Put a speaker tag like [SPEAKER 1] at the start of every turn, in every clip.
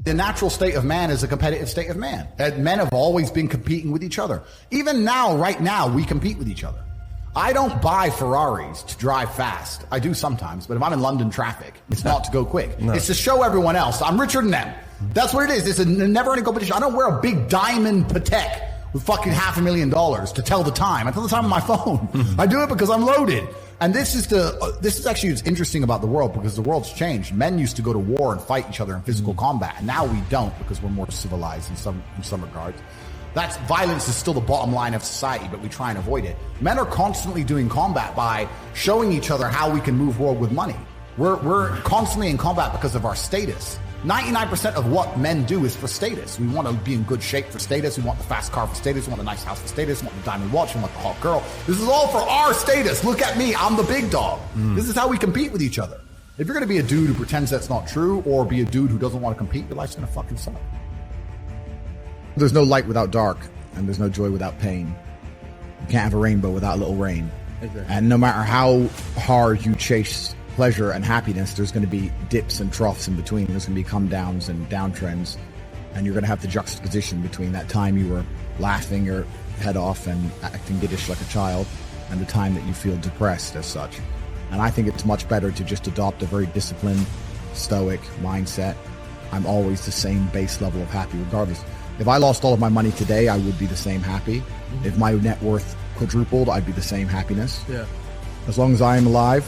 [SPEAKER 1] The natural state of man is a competitive state of man. Men have always been competing with each other. Even now, right now, we compete with each other. I don't buy Ferraris to drive fast. I do sometimes, but if I'm in London traffic, it's not to go quick. No. It's to show everyone else I'm richer than them. That's what it is. It's a never-ending competition. I don't wear a big diamond Patek with fucking $500,000 to tell the time. I tell the time on my phone. I do it because I'm loaded. And this is actually what's interesting about the world, because the world's changed. Men used to go to war and fight each other in physical combat, and now we don't, because we're more civilized in some regards. That's violence is still the bottom line of society, but we try and avoid it. Men are constantly doing combat by showing each other how we can move world with money. We're constantly in combat because of our status. 99% of what men do is for status. We want to be in good shape for status. We want the fast car for status. We want the nice house for status. We want the diamond watch. We want the hot girl. This is all for our status. Look at me. I'm the big dog. This is how we compete with each other. If you're going to be a dude who pretends that's not true, or be a dude who doesn't want to compete, your life's going to fucking suck. There's no light without dark, and there's no joy without pain. You can't have a rainbow without a little rain. Exactly. And no matter how hard you chase pleasure and happiness, there's going to be dips and troughs in between. There's going to be come downs and downtrends, and you're going to have the juxtaposition between that time you were laughing your head off and acting giddish like a child, and the time that you feel depressed as such. And I think it's much better to just adopt a very disciplined, stoic mindset. I'm always the same base level of happy regardless. If I lost all of my money today, I would be the same happy. If my net worth quadrupled, I'd be the same happiness. Yeah. As long as I am alive,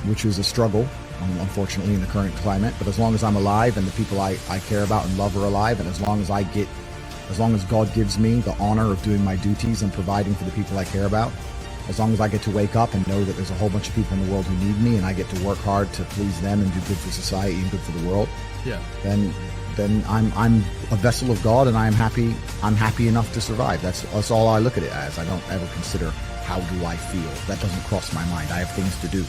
[SPEAKER 1] which is a struggle, unfortunately, in the current climate, but as long as I'm alive and the people I care about and love are alive, and as long as God gives me the honor of doing my duties and providing for the people I care about, as long as I get to wake up and know that there's a whole bunch of people in the world who need me, and I get to work hard to please them and do good for society and good for the world, then I'm a vessel of God, and I'm happy enough to survive. That's all I look at it as. I don't ever consider how do I feel. That doesn't cross my mind. I have things to do.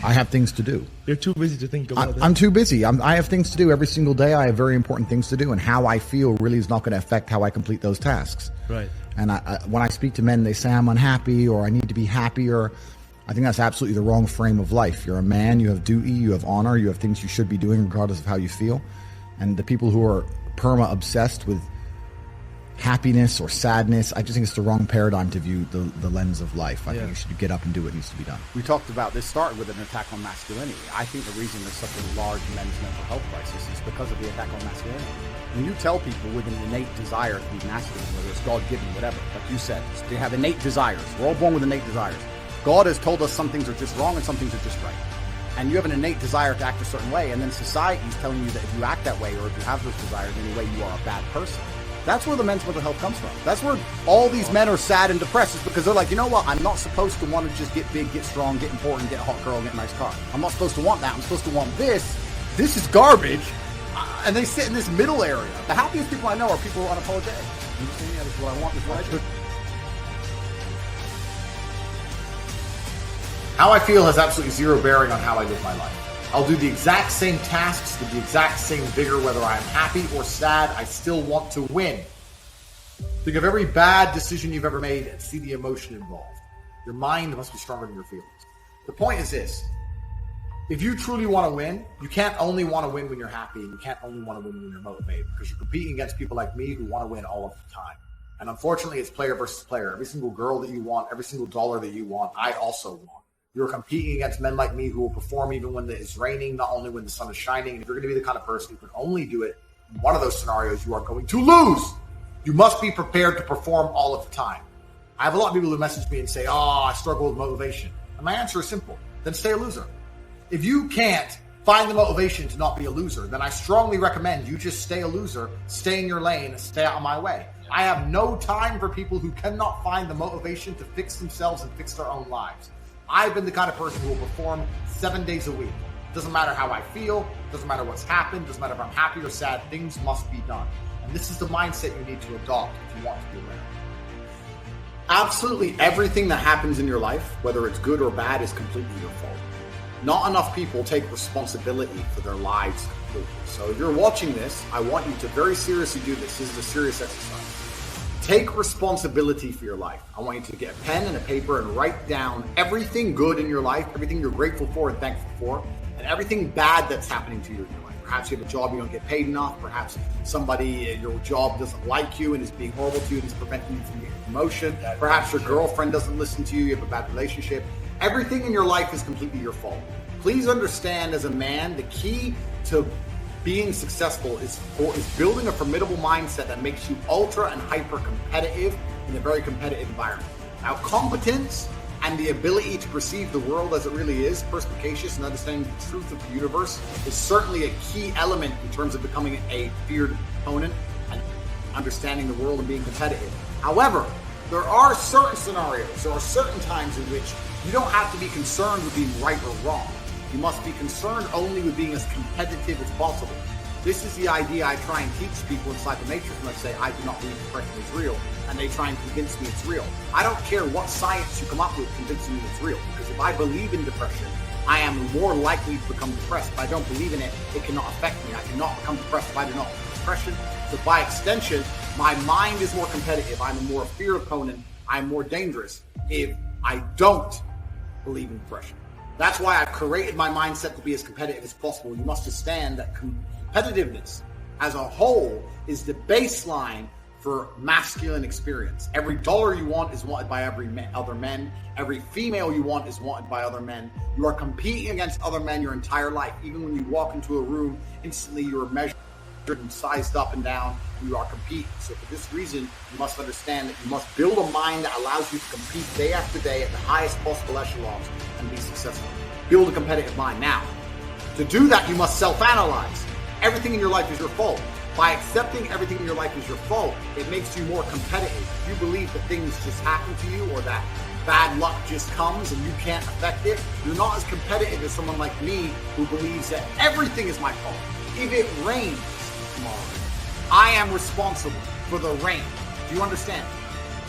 [SPEAKER 1] I have things to do.
[SPEAKER 2] You're too busy to think about that.
[SPEAKER 1] I'm too busy. I have things to do every single day. I have very important things to do, and how I feel really is not going to affect how I complete those tasks.
[SPEAKER 2] Right.
[SPEAKER 1] And when I speak to men, they say I'm unhappy or I need to be happier. I think that's absolutely the wrong frame of life. You're a man, you have duty, you have honor, you have things you should be doing regardless of how you feel. And the people who are perma-obsessed with happiness or sadness, I just think it's the wrong paradigm to view the lens of life. I think you should get up and do what needs to be done.
[SPEAKER 3] We talked about this started with an attack on masculinity. I think the reason there's such a large men's mental health crisis is because of the attack on masculinity. When you tell people with an innate desire to be masculine, whether it's God-given, whatever, like you said, they have innate desires. We're all born with innate desires. God has told us some things are just wrong and some things are just right. And you have an innate desire to act a certain way, and then society is telling you that if you act that way, or if you have those desires anyway, you are a bad person. That's where the men's mental health comes from. That's where all these men are sad and depressed, is because they're like, you know what? I'm not supposed to want to just get big, get strong, get important, get a hot girl, get a nice car. I'm not supposed to want that. I'm supposed to want this. This is garbage. And they sit in this middle area. The happiest people I know are people who are unapologetic. You say, yeah, this is what I want, this is what I do.
[SPEAKER 1] How I feel has absolutely zero bearing on how I live my life. I'll do the exact same tasks with the exact same vigor, whether I'm happy or sad. I still want to win. Think of every bad decision you've ever made and see the emotion involved. Your mind must be stronger than your feelings. The point is this. If you truly want to win, you can't only want to win when you're happy, and you can't only want to win when you're motivated, because you're competing against people like me who want to win all of the time. And unfortunately, it's player versus player. Every single girl that you want, every single dollar that you want, I also want. You're competing against men like me who will perform even when it's raining, not only when the sun is shining. And if you're going to be the kind of person who can only do it in one of those scenarios, you are going to lose. You must be prepared to perform all of the time. I have a lot of people who message me and say, I struggle with motivation. And my answer is simple. Then stay a loser. If you can't find the motivation to not be a loser, then I strongly recommend you just stay a loser, stay in your lane, stay out of my way. I have no time for people who cannot find the motivation to fix themselves and fix their own lives. I've been the kind of person who will perform 7 days a week. Doesn't matter how I feel, doesn't matter what's happened, doesn't matter if I'm happy or sad, things must be done. And this is the mindset you need to adopt if you want to be a winner. Absolutely everything that happens in your life, whether it's good or bad, is completely your fault. Not enough people take responsibility for their lives completely. So if you're watching this, I want you to very seriously do this. This is a serious exercise. Take responsibility for your life. I want you to get a pen and a paper and write down everything good in your life, everything you're grateful for and thankful for, and everything bad that's happening to you in your life.
[SPEAKER 3] Perhaps you have a job you don't get paid enough. Perhaps somebody, your job doesn't like you and is being horrible to you and is preventing you from getting a promotion. Perhaps your girlfriend doesn't listen to you. You have a bad relationship. Everything in your life is completely your fault. Please understand, as a man, the key to being successful is building a formidable mindset that makes you ultra and hyper competitive in a very competitive environment. Now, competence and the ability to perceive the world as it really is, perspicacious, and understanding the truth of the universe is certainly a key element in terms of becoming a feared opponent and understanding the world and being competitive. However, there are certain scenarios, there are certain times in which you don't have to be concerned with being right or wrong. You must be concerned only with being as competitive as possible. This is the idea I try and teach people inside the Matrix when I say I do not believe depression is real, and they try and convince me it's real. I don't care what science you come up with convincing me it's real, because if I believe in depression, I am more likely to become depressed. If I don't believe in it, it cannot affect me. I cannot become depressed if I do not believe in depression. So by extension, my mind is more competitive. I'm a more feared opponent. I'm more dangerous if I don't believe in depression. That's why I've created my mindset to be as competitive as possible. You must understand that competitiveness as a whole is the baseline for masculine experience. Every dollar you want is wanted by other men. Every female you want is wanted by other men. You are competing against other men your entire life. Even when you walk into a room, instantly you are measured and sized up and down. You are competing. So for this reason, you must understand that you must build a mind that allows you to compete day after day at the highest possible echelons and be successful. Build a competitive mind. Now, to do that, you must self-analyze. Everything in your life is your fault. By accepting everything in your life is your fault, it makes you more competitive. If you believe that things just happen to you or that bad luck just comes and you can't affect it, you're not as competitive as someone like me who believes that everything is my fault. If it rains tomorrow, I am responsible for the rain. Do you understand?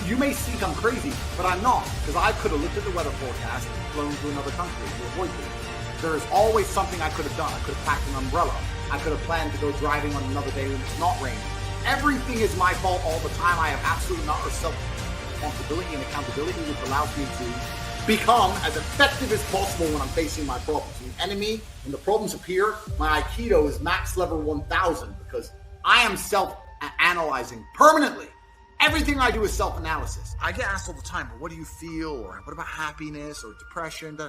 [SPEAKER 3] You may think I'm crazy, but I'm not, because I could have looked at the weather forecast and flown to another country to avoid it. There is always something I could have done. I could have packed an umbrella. I could have planned to go driving on another day when it's not raining. Everything is my fault all the time. I have absolutely not self-responsibility and accountability, which allows me to become as effective as possible when I'm facing my problems. The enemy, when the problems appear, my Aikido is max level 1000 because I am self-analyzing permanently. Everything I do is self-analysis. I get asked all the time, but what do you feel? Or what about happiness or depression?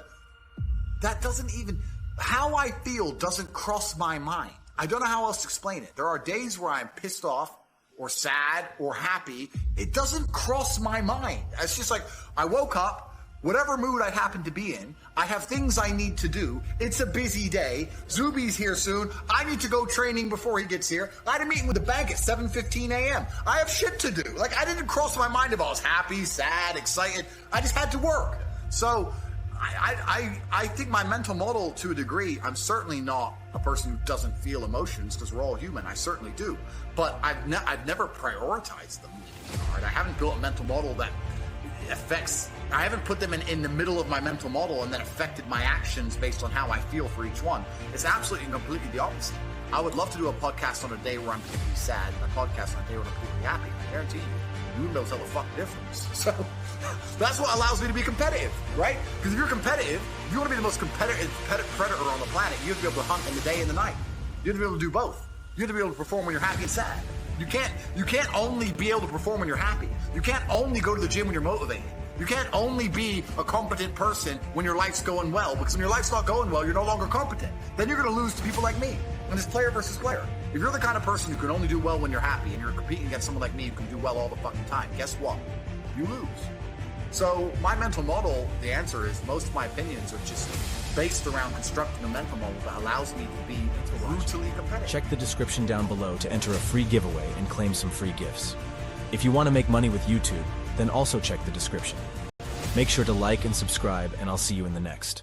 [SPEAKER 3] That doesn't even... How I feel doesn't cross my mind. I don't know how else to explain it. There are days where I'm pissed off or sad or happy. It doesn't cross my mind. It's just like I woke up, whatever mood I happen to be in, I have things I need to do. It's a busy day. Zuby's here soon. I need to go training before he gets here. I had a meeting with the bank at 7:15 a.m. I have shit to do. Like, I didn't cross my mind if I was happy, sad, excited. I just had to work. So I think my mental model, to a degree, I'm certainly not a person who doesn't feel emotions because we're all human. I certainly do. But I've never prioritized them hard. I haven't built a mental model that affects... I haven't put them in the middle of my mental model and then affected my actions based on how I feel for each one. It's absolutely and completely the opposite. I would love to do a podcast on a day where I'm particularly sad and a podcast on a day where I'm particularly happy. I guarantee you wouldn't be able to tell the fucking difference. So that's what allows me to be competitive, right? Because if you're competitive, if you want to be the most competitive predator on the planet, you have to be able to hunt in the day and the night. You have to be able to do both. You have to be able to perform when you're happy and sad. You can't only be able to perform when you're happy. You can't only go to the gym when you're motivated. You can't only be a competent person when your life's going well, because when your life's not going well, you're no longer competent. Then you're going to lose to people like me. And it's player versus player. If you're the kind of person who can only do well when you're happy and you're competing against someone like me who can do well all the fucking time, guess what? You lose. So my mental model, the answer is most of my opinions are just based around constructing a mental model that allows me to be brutally competitive.
[SPEAKER 2] Check the description down below to enter a free giveaway and claim some free gifts. If you want to make money with YouTube, then also check the description. Make sure to like and subscribe, and I'll see you in the next.